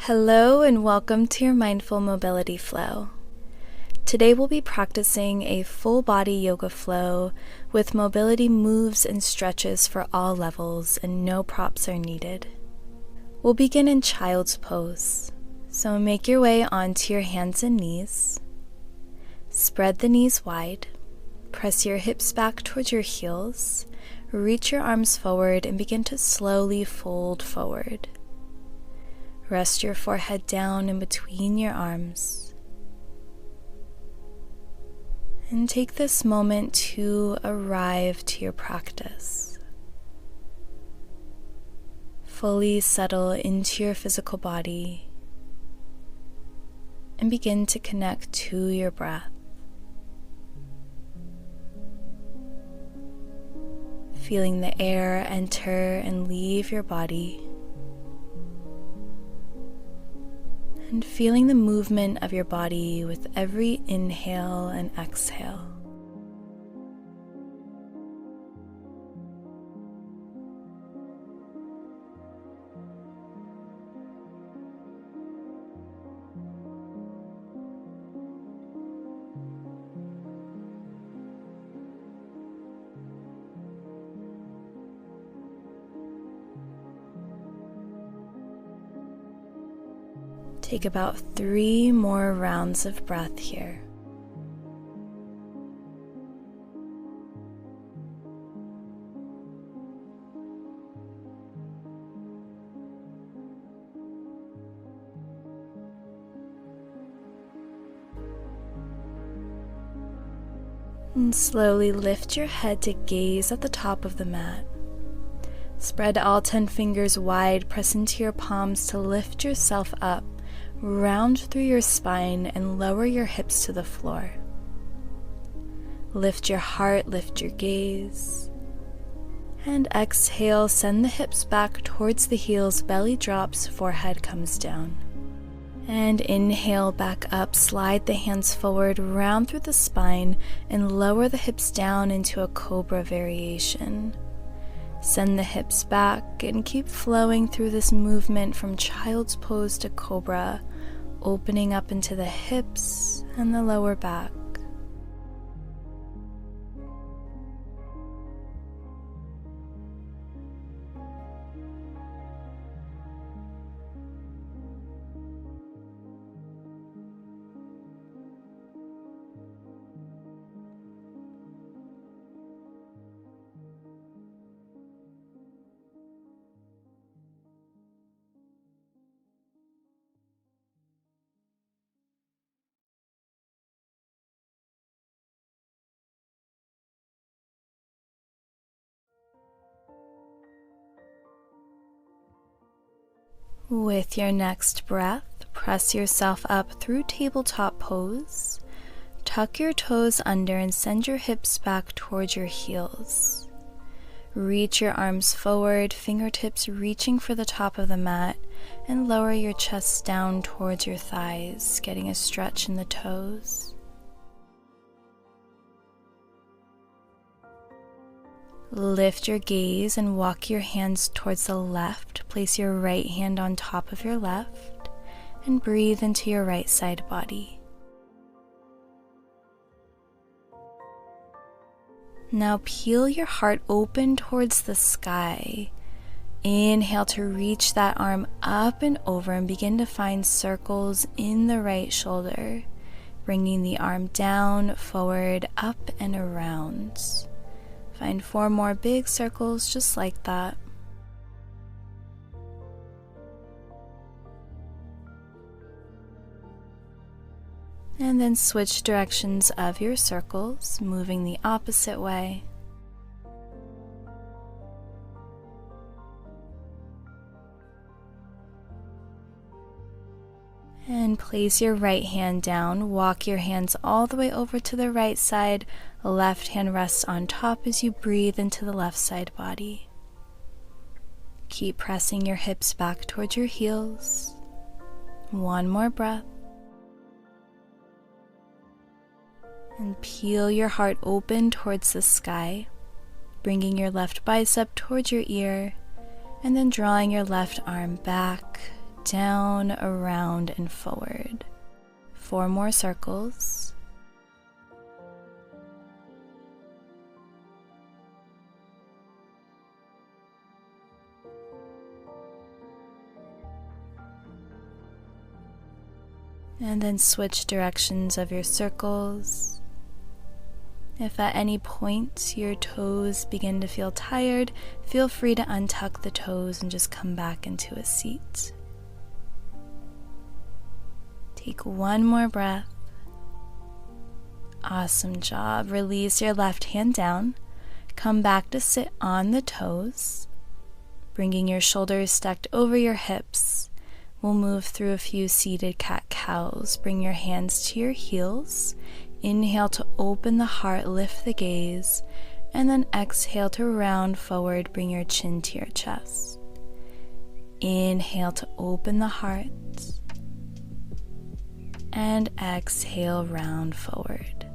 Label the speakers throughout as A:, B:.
A: Hello and welcome to your Mindful Mobility Flow. Today we'll be practicing a full body yoga flow with mobility moves and stretches for all levels and no props are needed. We'll begin in child's pose, so make your way onto your hands and knees. Spread the knees wide, press your hips back towards your heels, reach your arms forward and begin to slowly fold forward. Rest your forehead down in between your arms. And take this moment to arrive to your practice. Fully settle into your physical body and begin to connect to your breath. Feeling the air enter and leave your body. And feeling the movement of your body with every inhale and exhale. Take about 3 more rounds of breath here. And slowly lift your head to gaze at the top of the mat. Spread all 10 fingers wide, press into your palms to lift yourself up. Round through your spine and lower your hips to the floor. Lift your heart, lift your gaze. And exhale, send the hips back towards the heels, belly drops, forehead comes down. And inhale back up, slide the hands forward, round through the spine, and lower the hips down into a cobra variation. Send the hips back and keep flowing through this movement from child's pose to cobra, opening up into the hips and the lower back. With your next breath, press yourself up through tabletop pose. Tuck your toes under and send your hips back towards your heels. Reach your arms forward, fingertips reaching for the top of the mat, and lower your chest down towards your thighs, getting a stretch in the toes. Lift your gaze and walk your hands towards the left. Place your right hand on top of your left and breathe into your right side body. Now peel your heart open towards the sky. Inhale to reach that arm up and over and begin to find circles in the right shoulder, bringing the arm down, forward, up, and around. Find 4 more big circles just like that. And then switch directions of your circles, moving the opposite way. And place your right hand down, walk your hands all the way over to the right side, left hand rests on top as you breathe into the left side body. Keep pressing your hips back towards your heels. 1 more breath. And peel your heart open towards the sky, bringing your left bicep towards your ear, and then drawing your left arm back, down, around, and forward. 4 more circles. And then switch directions of your circles. If at any point your toes begin to feel tired, feel free to untuck the toes and just come back into a seat. Take 1 more breath. Awesome job. Release your left hand down. Come back to sit on the toes, bringing your shoulders stacked over your hips. We'll move through a few seated cat-cows. Bring your hands to your heels. Inhale to open the heart, lift the gaze, and then exhale to round forward, bring your chin to your chest. Inhale to open the heart, and exhale, round forward.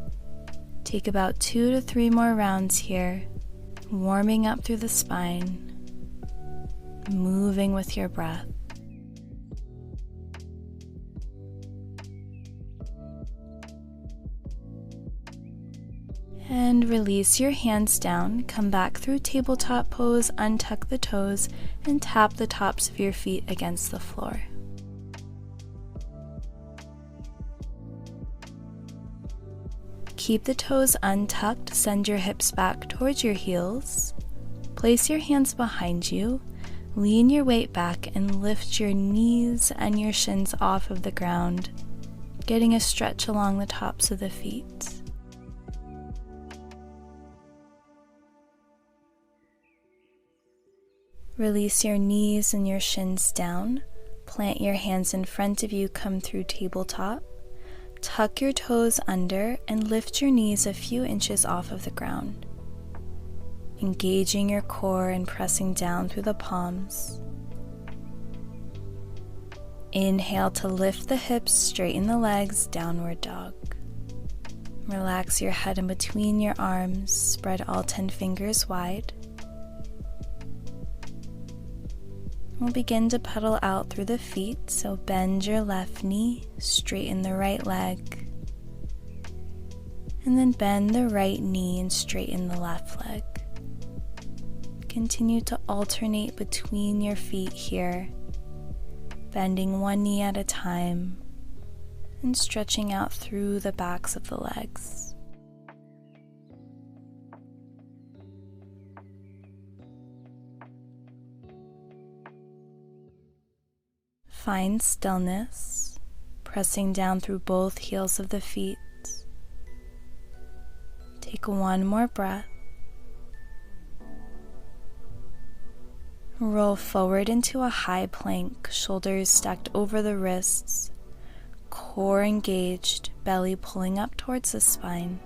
A: Take about 2 to 3 more rounds here, warming up through the spine, moving with your breath. And release your hands down, come back through tabletop pose, untuck the toes, and tap the tops of your feet against the floor. Keep the toes untucked, send your hips back towards your heels. Place your hands behind you, lean your weight back, and lift your knees and your shins off of the ground, getting a stretch along the tops of the feet. Release your knees and your shins down. Plant your hands in front of you, come through tabletop. Tuck your toes under and lift your knees a few inches off of the ground. Engaging your core and pressing down through the palms. Inhale to lift the hips, straighten the legs, downward dog. Relax your head in between your arms, spread all 10 fingers wide. We'll begin to pedal out through the feet, so bend your left knee, straighten the right leg, and then bend the right knee and straighten the left leg. Continue to alternate between your feet here, bending one knee at a time and stretching out through the backs of the legs. Find stillness, pressing down through both heels of the feet. Take 1 more breath. Roll forward into a high plank, shoulders stacked over the wrists, core engaged, belly pulling up towards the spine.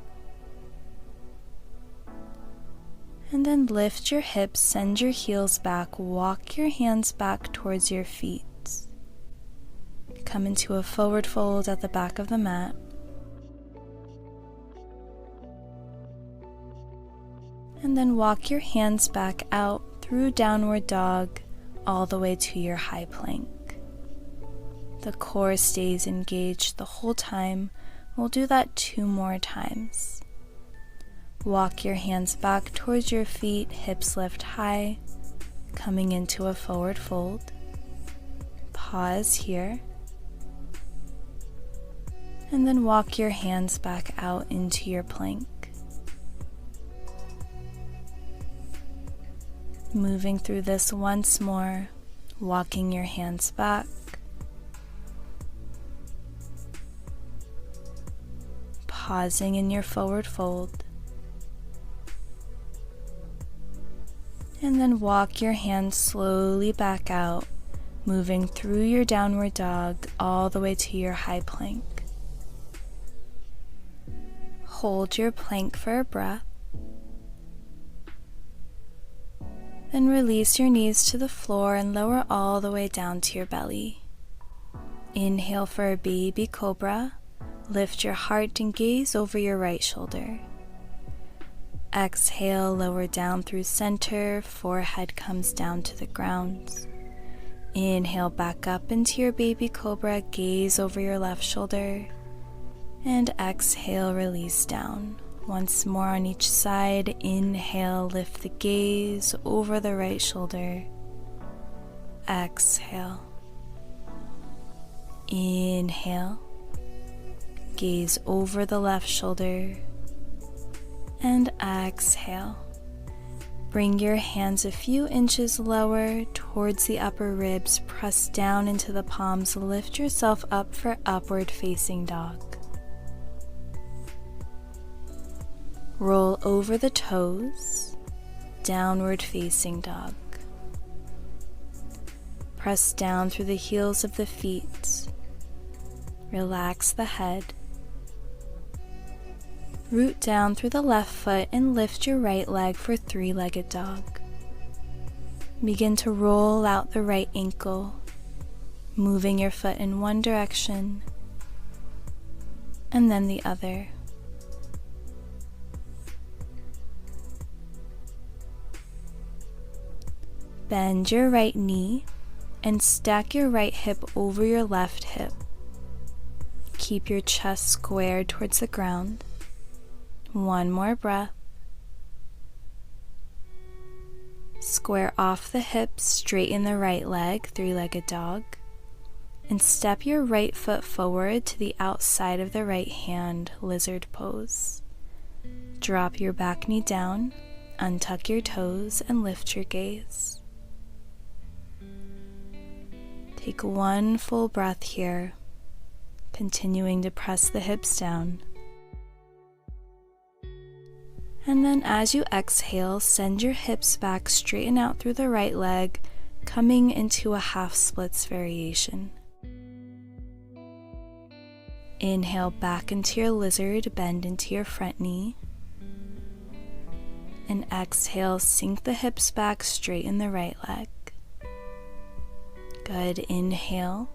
A: And then lift your hips, send your heels back, walk your hands back towards your feet. Come into a forward fold at the back of the mat. And then walk your hands back out through downward dog all the way to your high plank. The core stays engaged the whole time. We'll do that 2 more times. Walk your hands back towards your feet, hips lift high, coming into a forward fold. Pause here. And then walk your hands back out into your plank. Moving through this once more, walking your hands back. Pausing in your forward fold. And then walk your hands slowly back out, moving through your downward dog all the way to your high plank. Hold your plank for a breath. Then release your knees to the floor and lower all the way down to your belly. Inhale for a baby cobra. Lift your heart and gaze over your right shoulder. Exhale, lower down through center, forehead comes down to the ground. Inhale back up into your baby cobra, gaze over your left shoulder, and exhale, release down. Once more on each side. Inhale, lift the gaze over the right shoulder. Exhale. Inhale, gaze over the left shoulder, and exhale. Bring your hands a few inches lower towards the upper ribs, press down into the palms, lift yourself up for upward facing dog. Roll over the toes, downward facing dog. Press down through the heels of the feet, relax the head. Root down through the left foot and lift your right leg for three-legged dog. Begin to roll out the right ankle, moving your foot in one direction and then the other. Bend your right knee and stack your right hip over your left hip. Keep your chest squared towards the ground. One more breath. Square off the hips, straighten the right leg, three-legged dog, and step your right foot forward to the outside of the right hand, lizard pose. Drop your back knee down, untuck your toes, and lift your gaze. Take one full breath here, continuing to press the hips down. And then as you exhale, send your hips back, straighten out through the right leg, coming into a half splits variation. Inhale back into your lizard, bend into your front knee. And exhale, sink the hips back, straighten the right leg. Good. Inhale,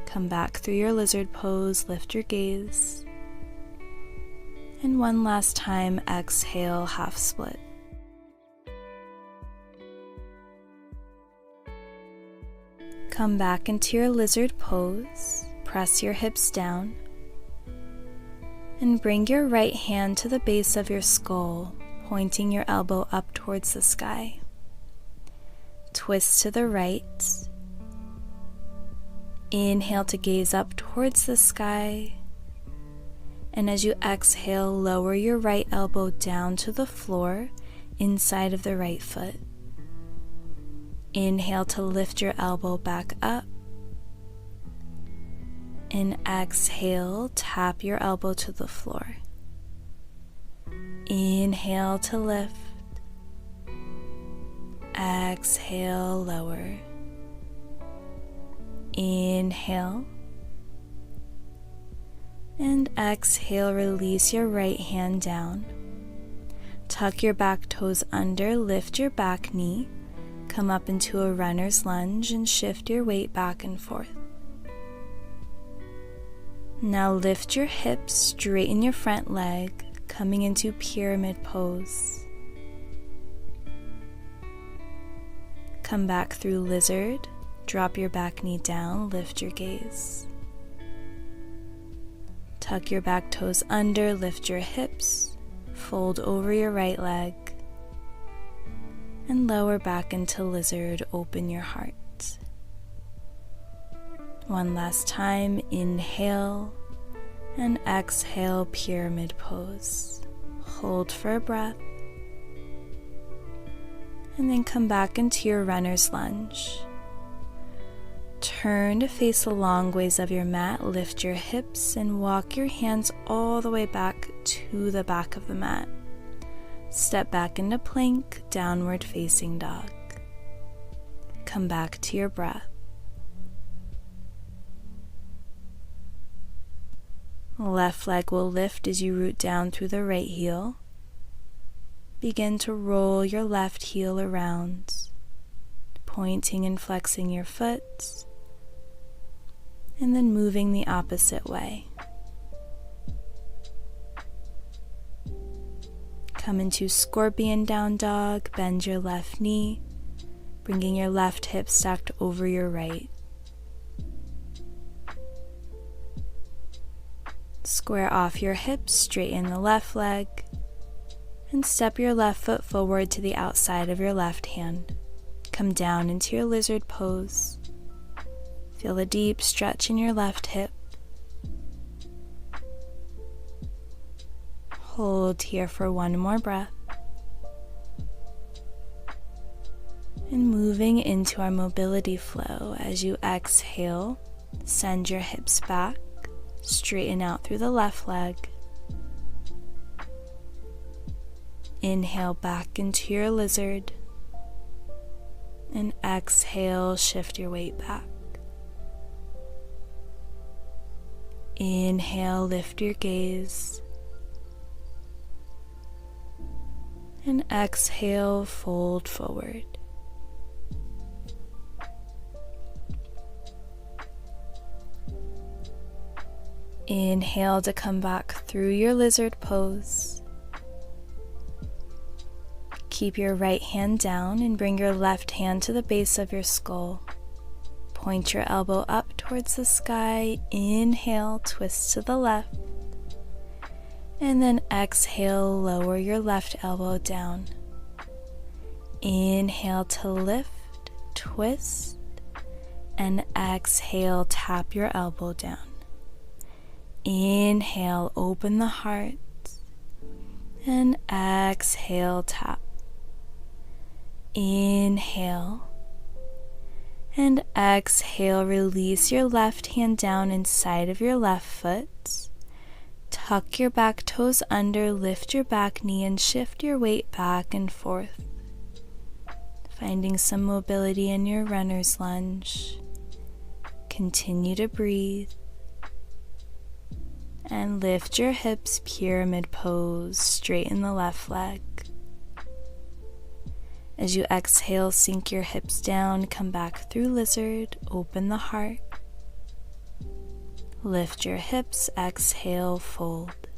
A: come back through your lizard pose, lift your gaze. And one last time, exhale, half split. Come back into your lizard pose, press your hips down, and bring your right hand to the base of your skull, pointing your elbow up towards the sky. Twist to the right. Inhale to gaze up towards the sky. And as you exhale, lower your right elbow down to the floor inside of the right foot. Inhale to lift your elbow back up. And exhale, tap your elbow to the floor. Inhale to lift. Exhale, lower. Inhale. And exhale, release your right hand down. Tuck your back toes under, lift your back knee, come up into a runner's lunge and shift your weight back and forth. Now lift your hips, straighten your front leg, coming into pyramid pose. Come back through lizard, drop your back knee down, lift your gaze. Tuck your back toes under, lift your hips, fold over your right leg, and lower back into lizard, open your heart. One last time, inhale and exhale, pyramid pose. Hold for a breath, and then come back into your runner's lunge. Turn to face the long ways of your mat, lift your hips and walk your hands all the way back to the back of the mat. Step back into plank, downward facing dog. Come back to your breath. Left leg will lift as you root down through the right heel. Begin to roll your left heel around, pointing and flexing your foot, and then moving the opposite way. Come into scorpion down dog, bend your left knee, bringing your left hip stacked over your right. Square off your hips, straighten the left leg, and step your left foot forward to the outside of your left hand. Come down into your lizard pose. Feel a deep stretch in your left hip. Hold here for one more breath. And moving into our mobility flow, as you exhale, send your hips back, straighten out through the left leg. Inhale back into your lizard, and exhale, shift your weight back. Inhale, lift your gaze, and exhale, fold forward. Inhale to come back through your lizard pose. Keep your right hand down and bring your left hand to the base of your skull. Point your elbow up towards the sky. Inhale, twist to the left. And then exhale, lower your left elbow down. Inhale to lift, twist, and exhale, tap your elbow down. Inhale, open the heart, and exhale, tap. Inhale, and exhale, release your left hand down inside of your left foot. Tuck your back toes under, lift your back knee, and shift your weight back and forth. Finding some mobility in your runner's lunge. Continue to breathe. And lift your hips, pyramid pose, straighten the left leg. As you exhale, sink your hips down, come back through lizard, open the heart. Lift your hips, exhale, fold.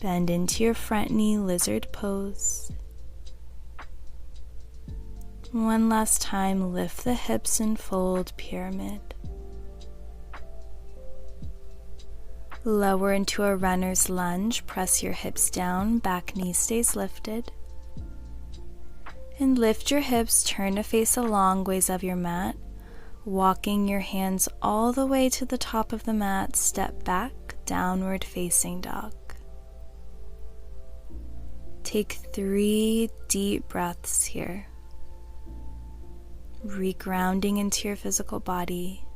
A: Bend into your front knee, lizard pose. One last time, lift the hips and fold, pyramid. Lower into a runner's lunge, press your hips down, back knee stays lifted. And lift your hips, turn to face a long ways of your mat, walking your hands all the way to the top of the mat, step back, downward facing dog. Take 3 deep breaths here, regrounding into your physical body.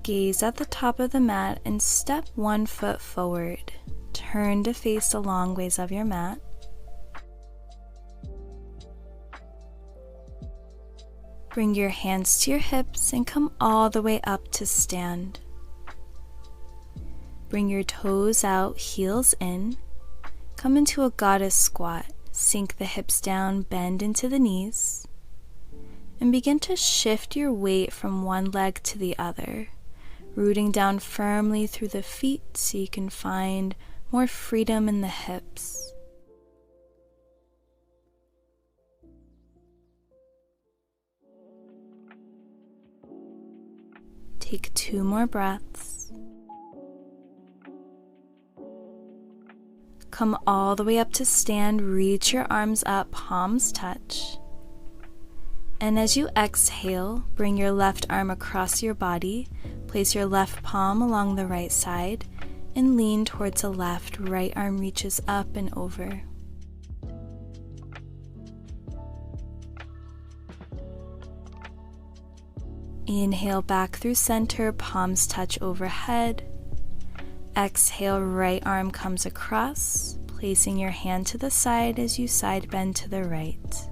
A: Gaze at the top of the mat and step 1 foot forward. Turn to face the long ways of your mat. Bring your hands to your hips and come all the way up to stand. Bring your toes out, heels in. Come into a goddess squat. Sink the hips down, bend into the knees. And begin to shift your weight from one leg to the other, rooting down firmly through the feet so you can find more freedom in the hips. Take 2 more breaths. Come all the way up to stand, reach your arms up, palms touch. And as you exhale, bring your left arm across your body, place your left palm along the right side, and lean towards the left. Right arm reaches up and over. Inhale back through center, palms touch overhead. Exhale, right arm comes across, placing your hand to the side as you side bend to the right.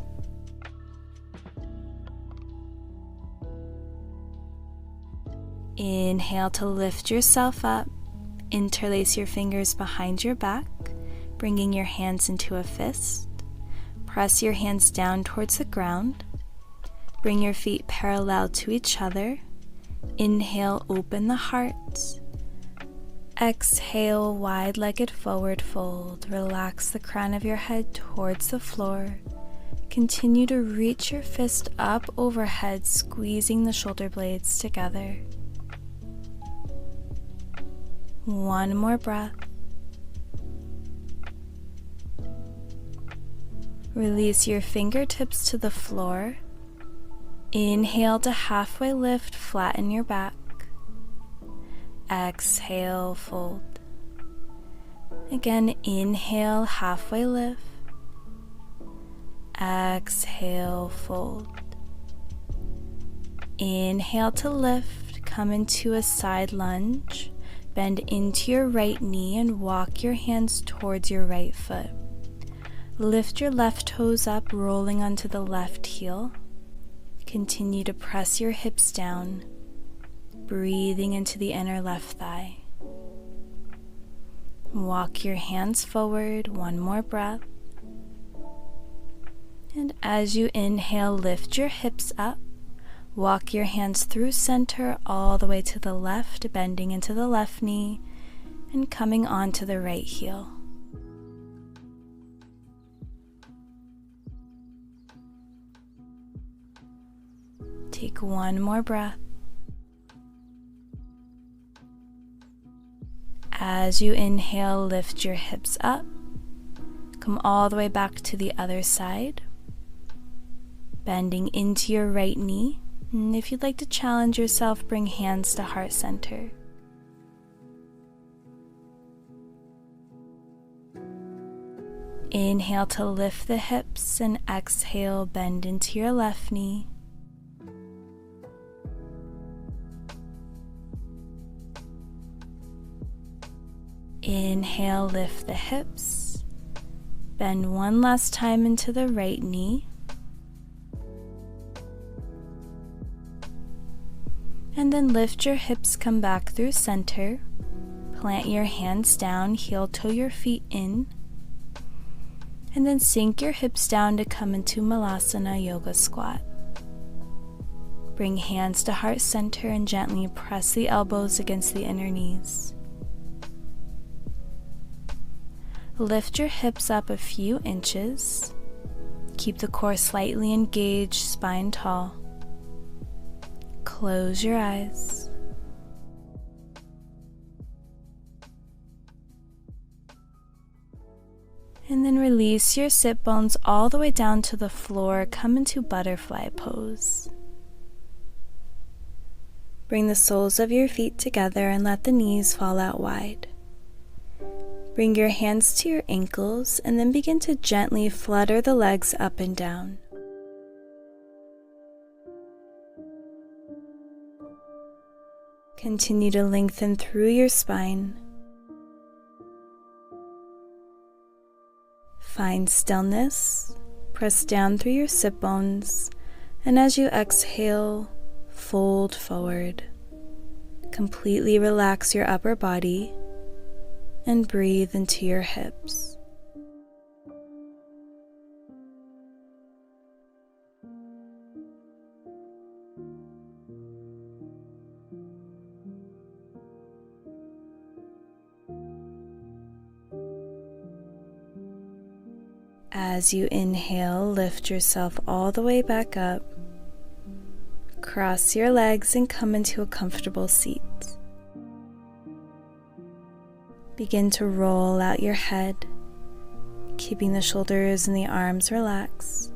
A: Inhale to lift yourself up. Interlace your fingers behind your back, bringing your hands into a fist. Press your hands down towards the ground. Bring your feet parallel to each other. Inhale, open the heart. Exhale, wide-legged forward fold. Relax the crown of your head towards the floor. Continue to reach your fist up overhead, squeezing the shoulder blades together. One more breath. Release your fingertips to the floor. Inhale to halfway lift, flatten your back. Exhale, fold. Again, inhale, halfway lift. Exhale, fold. Inhale to lift, come into a side lunge. Bend into your right knee and walk your hands towards your right foot. Lift your left toes up, rolling onto the left heel. Continue to press your hips down, breathing into the inner left thigh. Walk your hands forward, one more breath. And as you inhale, lift your hips up. Walk your hands through center all the way to the left, bending into the left knee and coming onto the right heel. Take one more breath. As you inhale, lift your hips up. Come all the way back to the other side, bending into your right knee. And if you'd like to challenge yourself, bring hands to heart center. Inhale to lift the hips and exhale, bend into your left knee. Inhale, lift the hips. Bend one last time into the right knee. And then lift your hips, come back through center. Plant your hands down, heel toe your feet in. And then sink your hips down to come into Malasana Yoga Squat. Bring hands to heart center and gently press the elbows against the inner knees. Lift your hips up a few inches. Keep the core slightly engaged, spine tall. Close your eyes. And then release your sit bones all the way down to the floor. Come into butterfly pose. Bring the soles of your feet together and let the knees fall out wide. Bring your hands to your ankles and then begin to gently flutter the legs up and down. Continue to lengthen through your spine. Find stillness, press down through your sit bones, and as you exhale, fold forward. Completely relax your upper body and breathe into your hips. As you inhale, lift yourself all the way back up. Cross your legs and come into a comfortable seat. Begin to roll out your head, keeping the shoulders and the arms relaxed.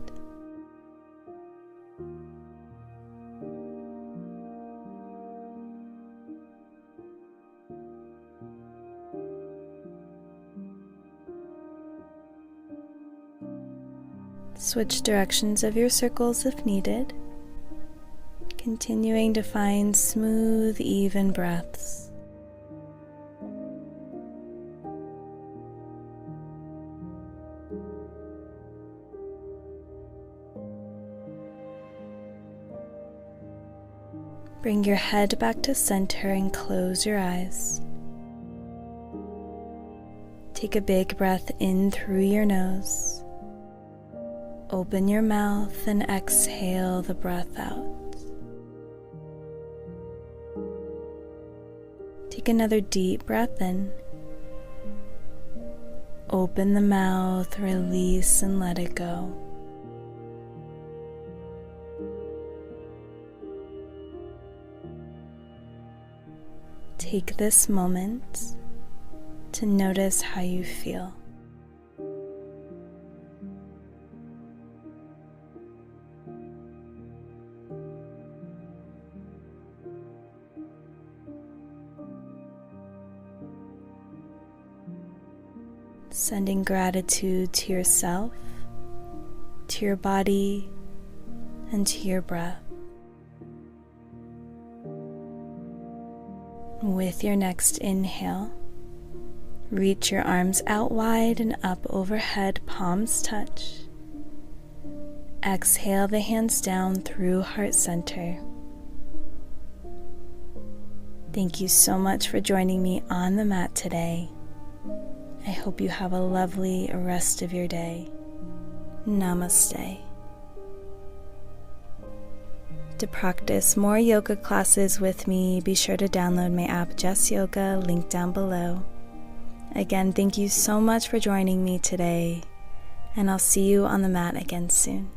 A: Switch directions of your circles if needed, continuing to find smooth, even breaths. Bring your head back to center and close your eyes. Take a big breath in through your nose. Open your mouth and exhale the breath out. Take another deep breath in. Open the mouth, release, and let it go. Take this moment to notice how you feel. Sending gratitude to yourself, to your body, and to your breath. With your next inhale, reach your arms out wide and up overhead, palms touch. Exhale the hands down through heart center. Thank you so much for joining me on the mat today. I hope you have a lovely rest of your day. Namaste. To practice more yoga classes with me, be sure to download my app Jess Yoga, linked down below. Again, thank you so much for joining me today, and I'll see you on the mat again soon.